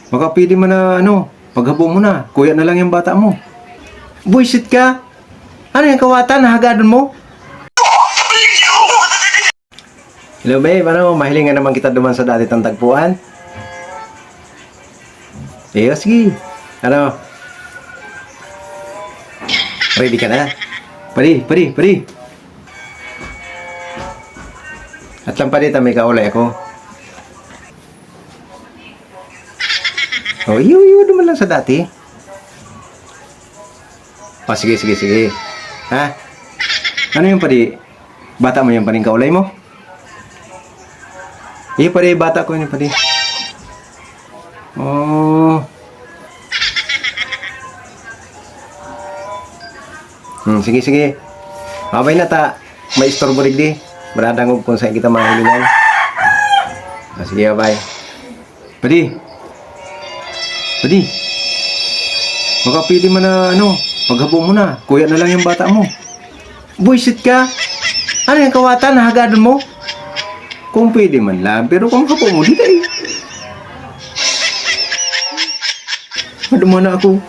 Baka pwede mo na, paghabo mo na. Kuya na lang yung bata mo. Buisit ka? Ano yung kawatan? Nahagadon mo? Hello, babe. Mahilingan naman kita duman sa dati tang tagpuan? Sige. Ready ka na? Pari. At lang pa dito, may kaulay ako. Iyo naman lang sa dati. Sige. Ha? Ano yung pari? Bata mo yung paring kaulay mo? Pari, bata ko yun, pari. Oh. Sige. Mabay na ta. May istorbo rigdi. Maradangog kung saan kita mahilingan. Sige, bye. Padi. Baka pwede mo na, paghabo mo na. Kuya na lang yung bata mo. Buisit ka? Ano yung kawatan? Nahagadon mo? Kung pwede man lang. Pero kung habo mo, di tayo. Maduma na ako.